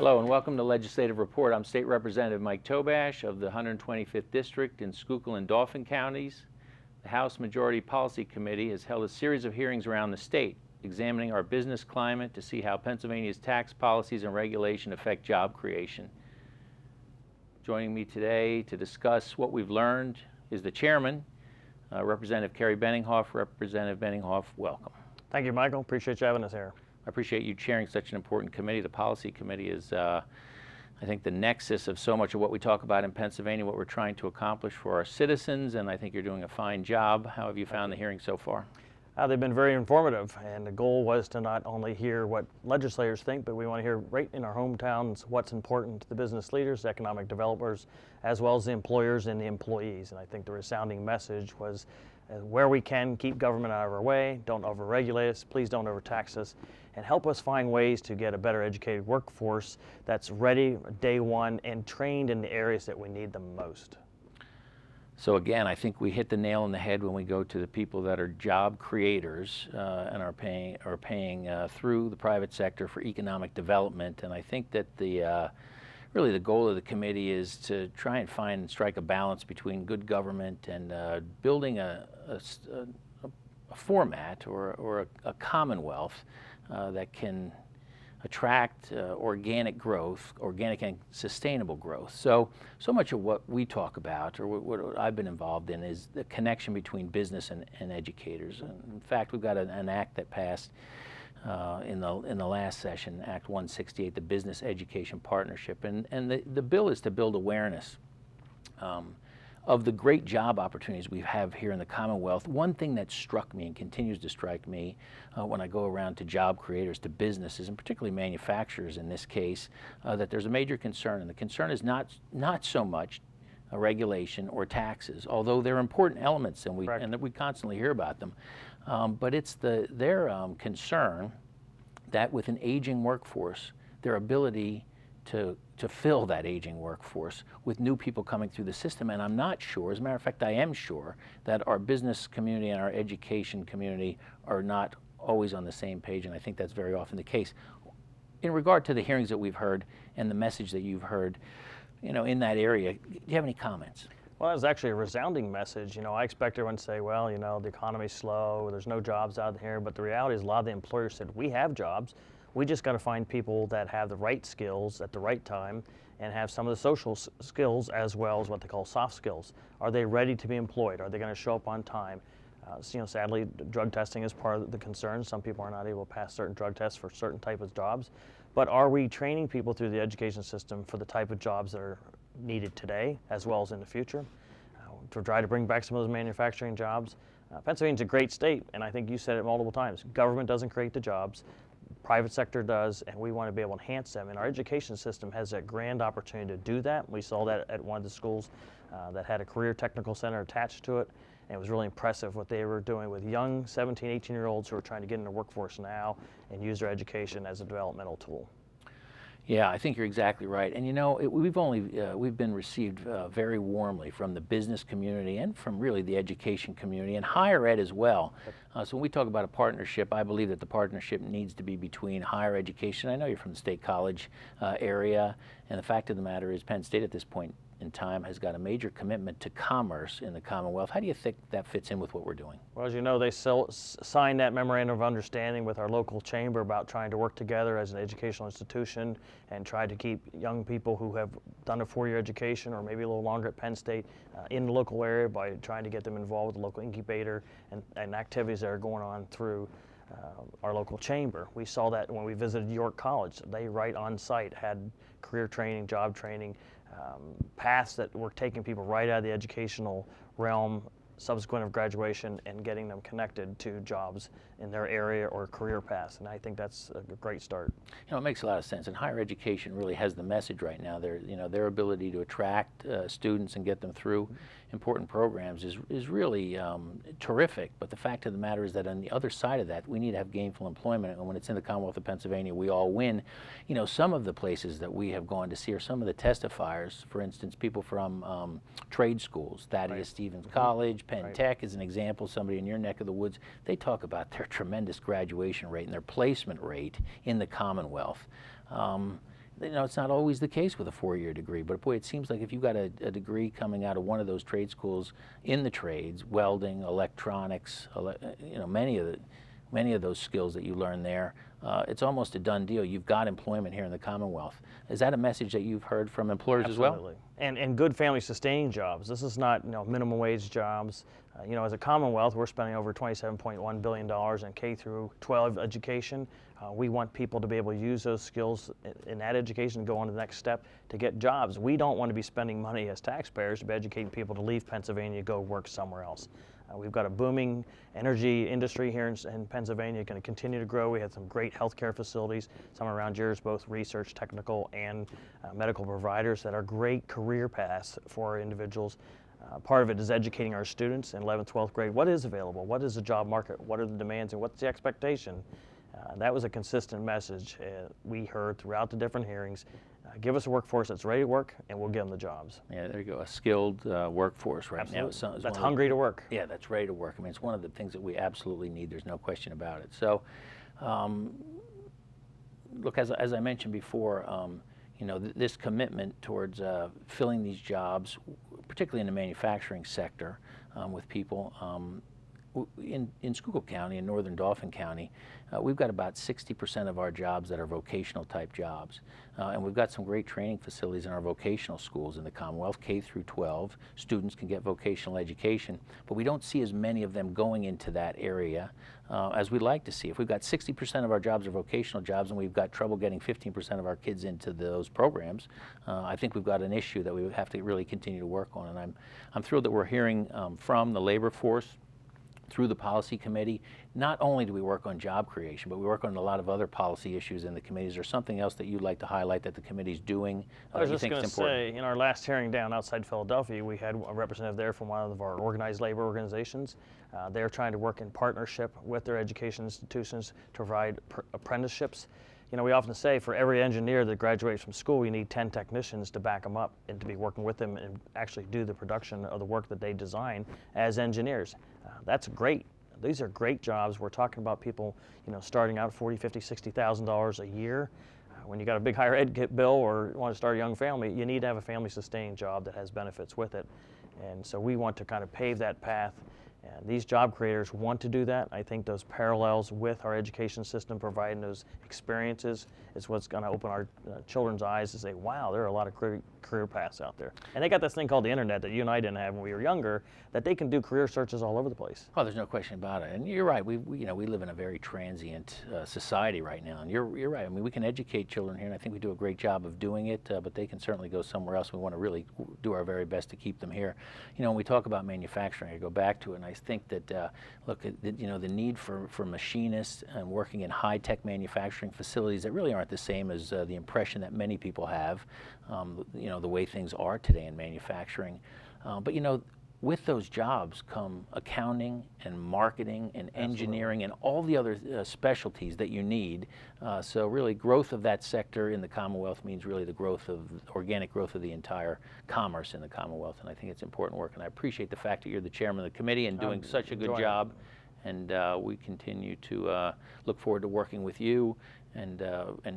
Hello and welcome to Legislative Report. I'm State Representative Mike Tobash of the 125th District in Schuylkill and Dauphin counties. The House Majority Policy Committee has held a series of hearings around the state, examining our business climate to see how Pennsylvania's tax policies and regulation affect job creation. Joining me today to discuss what we've learned is the chairman, Representative Kerry Benninghoff. Representative Benninghoff, welcome. Thank you, Michael. Appreciate you having us here. I appreciate you chairing such an important committee. The Policy Committee is, I think, the nexus of so much of what we talk about in Pennsylvania, what we're trying to accomplish for our citizens, and I think you're doing a fine job. How have you found the hearings so far? They've been very informative, and the goal was to not only hear what legislators think, but we want to hear right in our hometowns what's important to the business leaders, economic developers, as well as the employers and the employees. And I think the resounding message was where we can, keep government out of our way, don't overregulate us, please don't overtax us, and help us find ways to get a better educated workforce that's ready day one and trained in the areas that we need them most. So again, I think we hit the nail on the head when we go to the people that are job creators and are paying through the private sector for economic development. And I think that really the goal of the committee is to try and find and strike a balance between good government and building a format or a commonwealth that can attract organic growth, organic and sustainable growth. So much of what we talk about, or what I've been involved in, is the connection between business and educators. And in fact, we've got an act that passed in the last session, Act 168, the Business Education Partnership, and the bill is to build awareness of the great job opportunities we have here in the Commonwealth. One thing that struck me and continues to strike me when I go around to job creators, to businesses, and particularly manufacturers in this case, that there's a major concern, and the concern is not so much regulation or taxes, although they're important elements, and we constantly hear about them. But it's their concern that with an aging workforce, their ability to fill that aging workforce with new people coming through the system. And I'm not sure, as a matter of fact, I am sure that our business community and our education community are not always on the same page, and I think that's very often the case. In regard to the hearings that we've heard and the message that you've heard, in that area, do you have any comments? Well, that was actually a resounding message. I expect everyone to say, well, the economy's slow, there's no jobs out here, but the reality is a lot of the employers said, we have jobs. We just got to find people that have the right skills at the right time and have some of the social skills as well as what they call soft skills. Are they ready to be employed? Are they going to show up on time? Sadly, drug testing is part of the concern. Some people are not able to pass certain drug tests for certain type of jobs. But are we training people through the education system for the type of jobs that are needed today as well as in the future? To try to bring back some of those manufacturing jobs. Pennsylvania's a great state, and I think you said it multiple times. Government doesn't create the jobs. Private sector does, and we want to be able to enhance them. And our education system has that grand opportunity to do that. We saw that at one of the schools that had a career technical center attached to it. And it was really impressive what they were doing with young 17, 18-year-olds who are trying to get in the workforce now and use their education as a developmental tool. Yeah, I think you're exactly right. And we've been received very warmly from the business community and from really the education community and higher ed as well. So when we talk about a partnership, I believe that the partnership needs to be between higher education. I know you're from the State College area, and the fact of the matter is Penn State at this point in time has got a major commitment to commerce in the Commonwealth. How do you think that fits in with what we're doing? Well, as you know, they signed that memorandum of understanding with our local chamber about trying to work together as an educational institution and try to keep young people who have done a four-year education or maybe a little longer at Penn State in the local area by trying to get them involved with the local incubator and activities that are going on through our local chamber. We saw that when we visited York College. They right on site had career training, job training, paths that were taking people right out of the educational realm subsequent of graduation and getting them connected to jobs in their area or career paths. And I think that's a great start. It makes a lot of sense. And higher education really has the message right now. Their ability to attract students and get them through important programs is really terrific. But the fact of the matter is that on the other side of that, we need to have gainful employment. And when it's in the Commonwealth of Pennsylvania, we all win. Some of the places that we have gone to see are some of the testifiers. For instance, people from trade schools, Thaddeus Stevens College, Penn Tech is an example, somebody in your neck of the woods. They talk about their tremendous graduation rate and their placement rate in the Commonwealth. it's not always the case with a 4-year degree, but boy, it seems like if you've got a degree coming out of one of those trade schools in the trades, welding, electronics, many of those skills that you learn there, it's almost a done deal. You've got employment here in the Commonwealth. Is that a message that you've heard from employers as well? Absolutely. And good family sustaining jobs. This is not minimum wage jobs. As a Commonwealth, we're spending over $27.1 billion in K through 12 education. We want people to be able to use those skills in that education and go on to the next step to get jobs. We don't want to be spending money as taxpayers to be educating people to leave Pennsylvania, go work somewhere else. We've got a booming energy industry here in Pennsylvania, going to continue to grow. We have some great healthcare facilities, some around yours, both research, technical, and medical providers that are great career paths for our individuals. Part of it is educating our students in 11th, 12th grade. What is available? What is the job market? What are the demands and what's the expectation? That was a consistent message we heard throughout the different hearings. Give us a workforce that's ready to work, and we'll give them the jobs. Yeah, there you go, a skilled workforce right Absolutely. now. That's hungry to work. Yeah, that's ready to work. I mean, it's one of the things that we absolutely need. There's no question about it. So, look, as I mentioned before, this commitment towards filling these jobs, particularly in the manufacturing sector, with people. In Schuylkill County, in northern Dauphin County, we've got about 60% of our jobs that are vocational type jobs. And we've got some great training facilities in our vocational schools in the Commonwealth, K through 12. Students can get vocational education, but we don't see as many of them going into that area as we'd like to see. If we've got 60% of our jobs are vocational jobs and we've got trouble getting 15% of our kids into those programs, I think we've got an issue that we would have to really continue to work on. And I'm thrilled that we're hearing from the labor force, through the policy committee. Not only do we work on job creation, but we work on a lot of other policy issues in the committees. Is there something else that you'd like to highlight that the committee's doing? I was just going to say, in our last hearing down outside Philadelphia, we had a representative there from one of our organized labor organizations. They're trying to work in partnership with their education institutions to provide apprenticeships. We often say for every engineer that graduates from school, you need 10 technicians to back them up and to be working with them and actually do the production of the work that they design as engineers. That's great. These are great jobs. We're talking about people, starting out $40,000, $50,000, $60,000 a year. When you got a big higher ed bill or want to start a young family, you need to have a family sustaining job that has benefits with it. And so we want to kind of pave that path. And these job creators want to do that. I think those parallels with our education system, providing those experiences, is what's going to open our children's eyes to say, wow, there are a lot of career paths out there. And they got this thing called the internet that you and I didn't have when we were younger, that they can do career searches all over the place. Oh, there's no question about it. And you're right. We live in a very transient society right now. And you're right. I mean, we can educate children here, and I think we do a great job of doing it. But they can certainly go somewhere else. We want to really do our very best to keep them here. When we talk about manufacturing, I go back to it, and I think that the need for machinists and working in high-tech manufacturing facilities that really aren't the same as the impression that many people have, the way things are today in manufacturing. But with those jobs come accounting and marketing and engineering and all the other specialties that you need. So really growth of that sector in the Commonwealth means really the organic growth of the entire commerce in the Commonwealth. And I think it's important work. And I appreciate the fact that you're the chairman of the committee and doing such a good job. And we continue to look forward to working with you and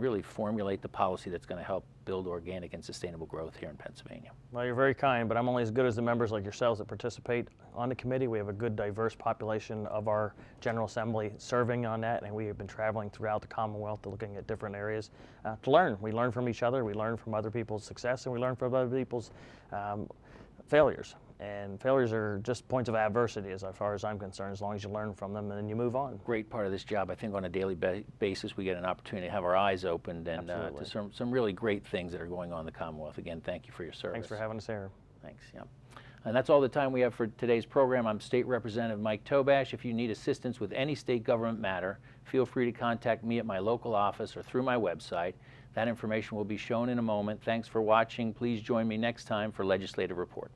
really formulate the policy that's going to help build organic and sustainable growth here in Pennsylvania. Well, you're very kind, but I'm only as good as the members like yourselves that participate on the committee. We have a good, diverse population of our General Assembly serving on that, and we have been traveling throughout the Commonwealth looking at different areas to learn. We learn from each other, we learn from other people's success, and we learn from other people's failures. And failures are just points of adversity as far as I'm concerned, as long as you learn from them and then you move on. Great part of this job. I think on a daily basis we get an opportunity to have our eyes opened and to some really great things that are going on in the Commonwealth. Again, thank you for your service. Thanks for having us here. Thanks, yeah. And that's all the time we have for today's program. I'm State Representative Mike Tobash. If you need assistance with any state government matter, feel free to contact me at my local office or through my website. That information will be shown in a moment. Thanks for watching. Please join me next time for Legislative Report.